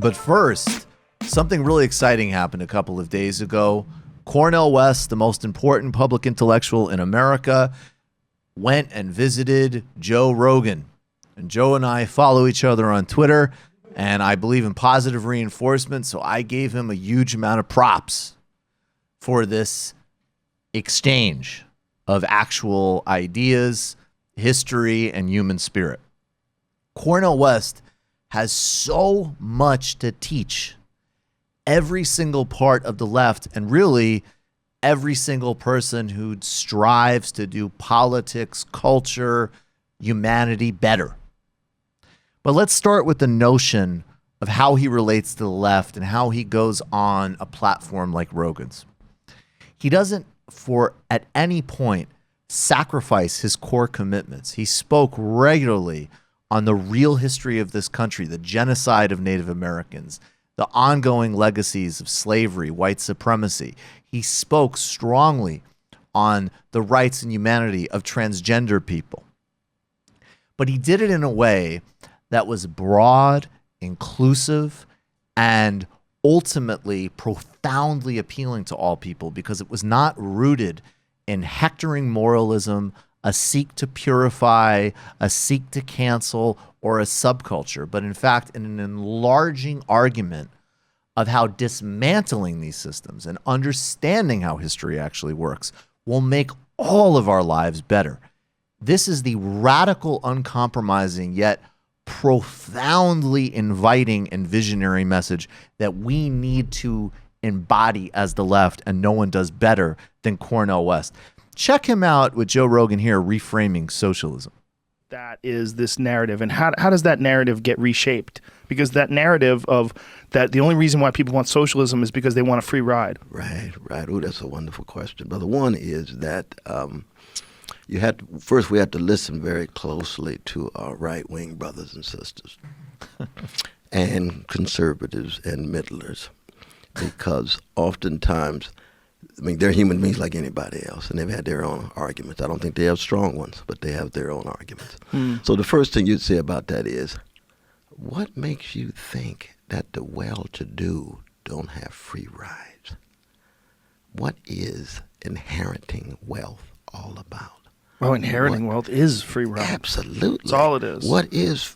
But first, something really exciting happened a couple of days ago. Cornel West, the most important public intellectual in America, went and visited Joe Rogan. And Joe and I follow each other on Twitter, and I believe in positive reinforcement, so I gave him a huge amount of props for this exchange of actual ideas, history, and human spirit. Cornel West has so much to teach every single part of the left, and really every single person who strives to do politics, culture, humanity better. But let's start with the notion of how he relates to the left and how he goes on a platform like Rogan's. He doesn't, at any point, sacrifice his core commitments. He spoke regularly on the real history of this country, the genocide of Native Americans, the ongoing legacies of slavery, white supremacy. He spoke strongly on the rights and humanity of transgender people. But he did it in a way that was broad, inclusive, and ultimately profoundly appealing to all people, because it was not rooted in hectoring moralism, a seek to purify, a seek to cancel, or a subculture, but in fact in an enlarging argument of how dismantling these systems and understanding how history actually works will make all of our lives better. This is the radical, uncompromising, yet profoundly inviting and visionary message that we need to embody as the left, and no one does better than Cornel West. Check him out with Joe Rogan here, Reframing Socialism. That is this narrative, and how does that narrative get reshaped? Because that narrative of that the only reason why people want socialism is because they want a free ride. Right. Oh, that's a wonderful question, brother. One is that we have to listen very closely to our right-wing brothers and sisters and conservatives and middlers, because oftentimes, I mean, they're human beings like anybody else, and they've had their own arguments. I don't think they have strong ones, but they have their own arguments. So the first thing you'd say about that is, what makes you think that the well-to-do don't have free rides? What is inheriting wealth all about? Well, inheriting wealth is free ride. Absolutely. That's all it is. What is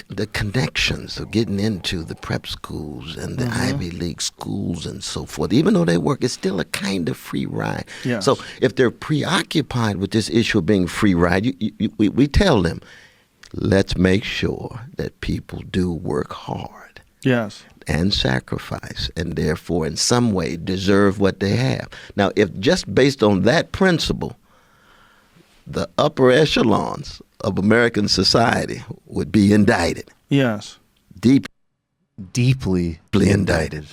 the connections of getting into the prep schools and the Ivy League schools and so forth? Even though they work, it's still a kind of free ride. Yes. So if they're preoccupied with this issue of being free ride, we tell them, let's make sure that people do work hard. Yes. And sacrifice, and therefore in some way deserve what they have. Now, if just based on that principle, the upper echelons of American society would be indicted. Yes. Deeply indicted.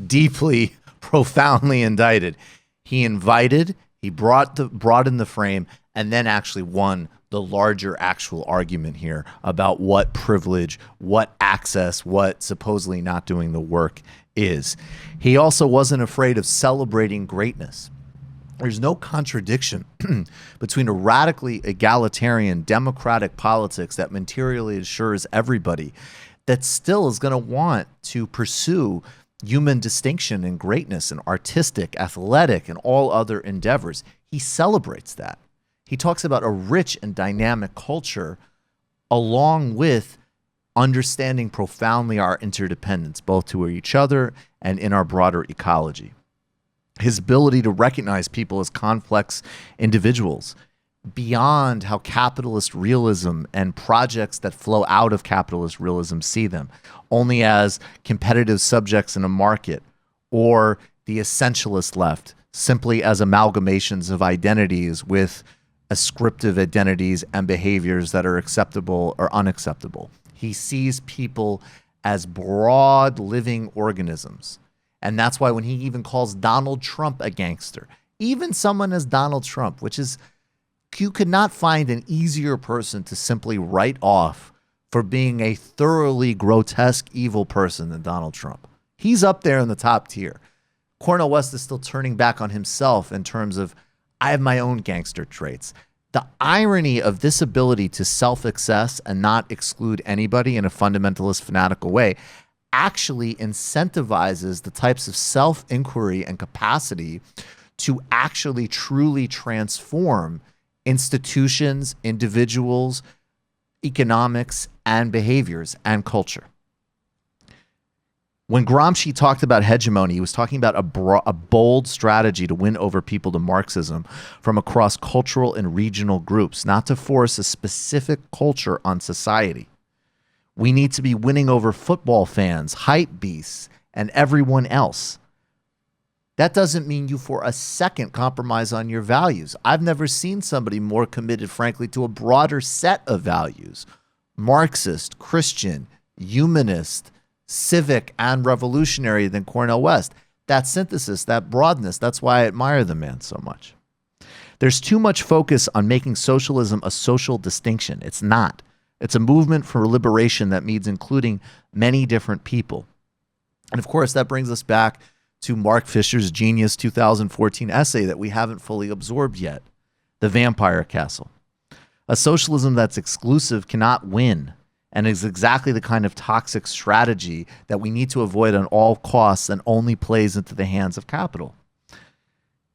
Deeply, profoundly indicted. He brought in the frame, and then actually won the larger actual argument here about what privilege, what access, what supposedly not doing the work is. He also wasn't afraid of celebrating greatness. There's no contradiction between a radically egalitarian democratic politics that materially assures everybody that still is going to want to pursue human distinction and greatness and artistic, athletic, and all other endeavors. He celebrates that. He talks about a rich and dynamic culture along with understanding profoundly our interdependence, both to each other and in our broader ecology. His ability to recognize people as complex individuals beyond how capitalist realism and projects that flow out of capitalist realism see them, only as competitive subjects in a market, or the essentialist left, simply as amalgamations of identities with ascriptive identities and behaviors that are acceptable or unacceptable. He sees people as broad living organisms. And that's why when he even calls Donald Trump a gangster, even someone as Donald Trump, which is, you could not find an easier person to simply write off for being a thoroughly grotesque, evil person than Donald Trump. He's up there in the top tier. Cornel West is still turning back on himself in terms of, I have my own gangster traits. The irony of this ability to self-access and not exclude anybody in a fundamentalist, fanatical way actually incentivizes the types of self-inquiry and capacity to actually truly transform institutions, individuals, economics, and behaviors and culture. When Gramsci talked about hegemony, he was talking about a bold strategy to win over people to Marxism from across cultural and regional groups, not to force a specific culture on society. We need to be winning over football fans, hype beasts, and everyone else. That doesn't mean you for a second compromise on your values. I've never seen somebody more committed, frankly, to a broader set of values. Marxist, Christian, humanist, civic, and revolutionary than Cornel West. That synthesis, that broadness, that's why I admire the man so much. There's too much focus on making socialism a social distinction. It's not. It's a movement for liberation that means including many different people. And of course, that brings us back to Mark Fisher's genius 2014 essay that we haven't fully absorbed yet, The Vampire Castle. A socialism that's exclusive cannot win, and is exactly the kind of toxic strategy that we need to avoid on all costs and only plays into the hands of capital.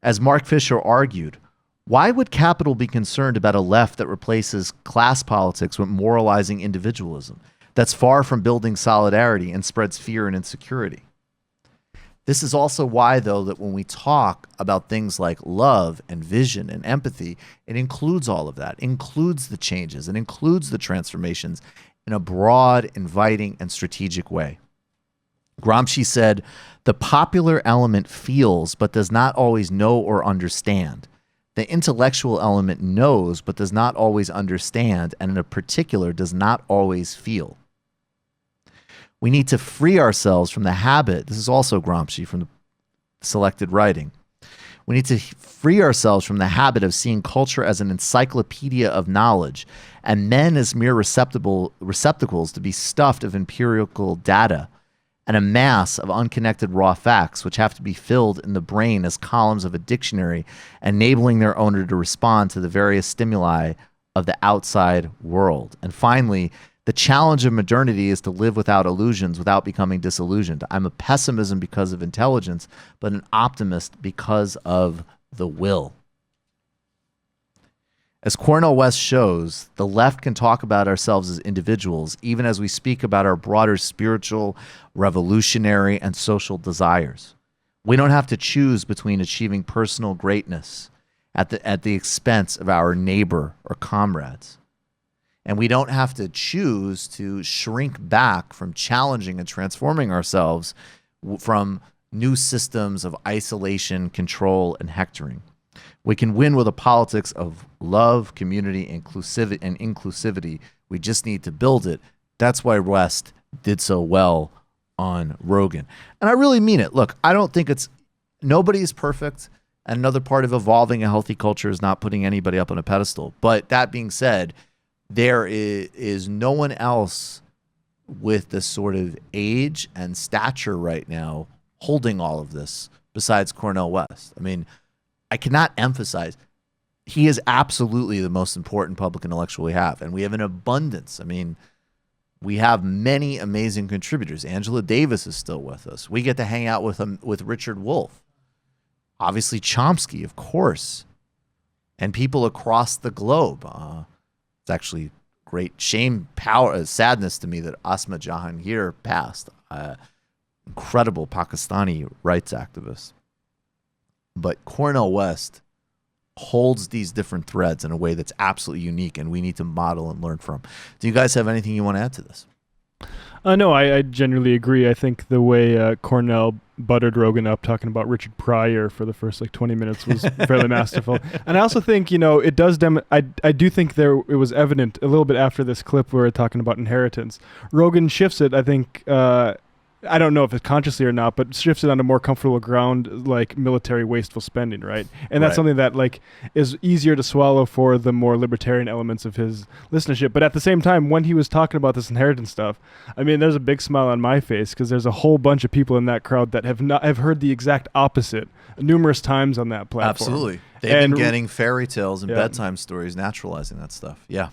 As Mark Fisher argued, why would capital be concerned about a left that replaces class politics with moralizing individualism, that's far from building solidarity and spreads fear and insecurity? This is also why, though, that when we talk about things like love and vision and empathy, it includes all of that, includes the changes, and includes the transformations in a broad, inviting, and strategic way. Gramsci said, "The popular element feels but does not always know or understand. The intellectual element knows but does not always understand, and in particular does not always feel." We need to free ourselves from the habit. This is also Gramsci from the selected writing. We need to free ourselves from the habit of seeing culture as an encyclopedia of knowledge and men as mere receptacles to be stuffed of empirical data and a mass of unconnected raw facts which have to be filled in the brain as columns of a dictionary, enabling their owner to respond to the various stimuli of the outside world. And finally, the challenge of modernity is to live without illusions, without becoming disillusioned. I'm a pessimist because of intelligence, but an optimist because of the will. As Cornel West shows, the left can talk about ourselves as individuals, even as we speak about our broader spiritual, revolutionary, and social desires. We don't have to choose between achieving personal greatness at the expense of our neighbor or comrades. And we don't have to choose to shrink back from challenging and transforming ourselves from new systems of isolation, control, and hectoring. We can win with a politics of love, community, inclusivity. We just need to build it. That's why West did so well on Rogan. And I really mean it. Look, I don't think nobody is perfect. And another part of evolving a healthy culture is not putting anybody up on a pedestal. But that being said, there is no one else with this sort of age and stature right now holding all of this besides Cornel West. I mean, I cannot emphasize, he is absolutely the most important public intellectual we have. And we have an abundance. I mean, we have many amazing contributors. Angela Davis is still with us. We get to hang out with Richard Wolff. Obviously, Chomsky, of course. And people across the globe. It's actually great sadness to me that Asma Jahangir passed. Incredible Pakistani rights activist. But Cornel West holds these different threads in a way that's absolutely unique, and we need to model and learn from. Do you guys have anything you want to add to this? No, I generally agree. I think the way Cornel buttered Rogan up talking about Richard Pryor for the first 20 minutes was fairly masterful. And I also think, it does I do think it was evident a little bit after this clip where we're talking about inheritance. Rogan shifts it, I think, I don't know if it's consciously or not, but shifts it onto more comfortable ground, like military wasteful spending, right? And that's Right. something that like is easier to swallow for the more libertarian elements of his listenership. But at the same time, when he was talking about this inheritance stuff, I mean, there's a big smile on my face because there's a whole bunch of people in that crowd that have heard the exact opposite numerous times on that platform. Absolutely. They've And- been getting fairy tales and Yeah. bedtime stories, naturalizing that stuff. Yeah.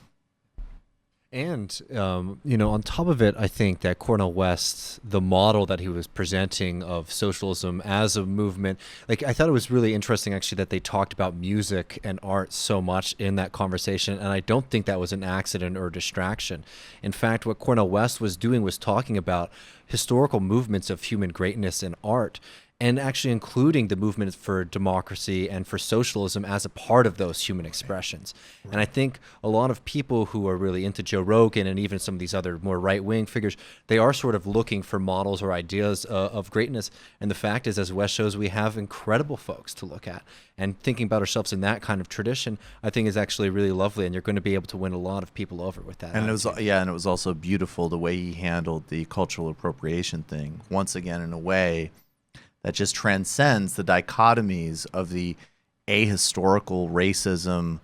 And, on top of it, I think that Cornel West, the model that he was presenting of socialism as a movement, like I thought it was really interesting actually that they talked about music and art so much in that conversation. And I don't think that was an accident or a distraction. In fact, what Cornel West was doing was talking about historical movements of human greatness in art, and actually including the movement for democracy and for socialism as a part of those human expressions. Right. And I think a lot of people who are really into Joe Rogan and even some of these other more right-wing figures, they are sort of looking for models or ideas of greatness. And the fact is, as West shows, we have incredible folks to look at. And thinking about ourselves in that kind of tradition, I think is actually really lovely. And you're going to be able to win a lot of people over with that. And it was also beautiful the way he handled the cultural appropriation thing. Once again, in a way that just transcends the dichotomies of the ahistorical racism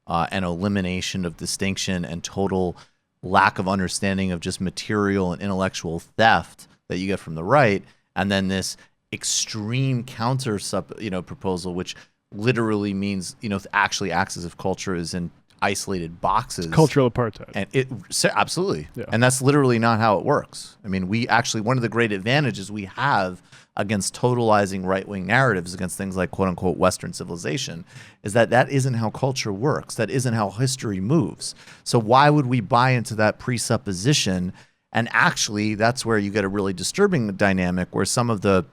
and elimination of distinction and total lack of understanding of just material and intellectual theft that you get from the right, and then this extreme counter proposal, which literally means actually acts as if culture is in isolated boxes. Cultural apartheid. And absolutely. Yeah. And that's literally not how it works. I mean, one of the great advantages we have against totalizing right-wing narratives against things like quote-unquote Western civilization is that isn't how culture works. That isn't how history moves. So why would we buy into that presupposition? And actually, that's where you get a really disturbing dynamic where some of the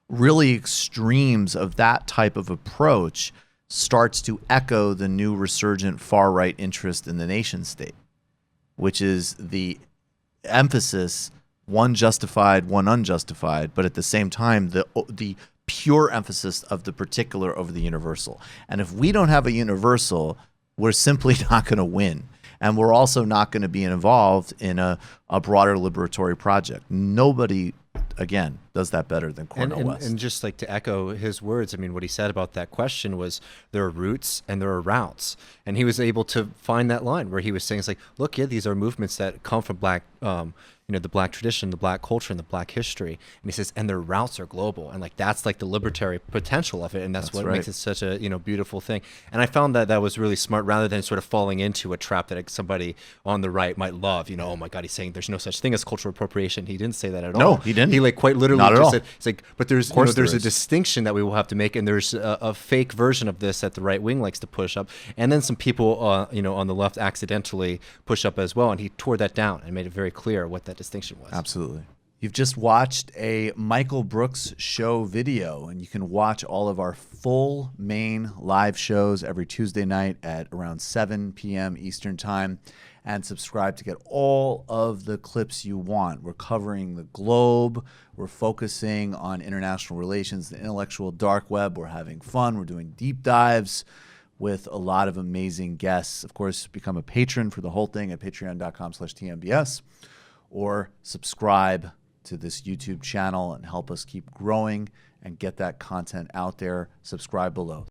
really extremes of that type of approach starts to echo the new resurgent far-right interest in the nation state, which is the emphasis, one justified, one unjustified, but at the same time, the pure emphasis of the particular over the universal. And if we don't have a universal, we're simply not going to win. And we're also not going to be involved in a broader liberatory project. Nobody, again, does that better than Cornel West. And just like to echo his words, I mean, what he said about that question was there are roots and there are routes. And he was able to find that line where he was saying, it's like, look, yeah, these are movements that come from black, the black tradition, the black culture, and the black history. And he says, and their routes are global. And like, that's like the libertarian potential of it. And that's what right. makes it such a, beautiful thing. And I found that was really smart rather than sort of falling into a trap that somebody on the right might love, oh my God, he's saying there's no such thing as cultural appropriation. He didn't say that at all. No, he didn't. He like quite literally Not at just all. said, it's like, but there's, there's a distinction that we will have to make. And there's a fake version of this that the right wing likes to push up. And then some people, on the left accidentally push up as well. And he tore that down and made it very clear what that distinction was. Absolutely. You've just watched a Michael Brooks show video, and you can watch all of our full main live shows every Tuesday night at around 7 p.m. Eastern Time, and subscribe to get all of the clips you want. We're covering the globe. We're focusing on international relations, the intellectual dark web. We're having fun. We're doing deep dives with a lot of amazing guests. Of course, become a patron for the whole thing at patreon.com/TMBS, or subscribe to this YouTube channel and help us keep growing and get that content out there. Subscribe below.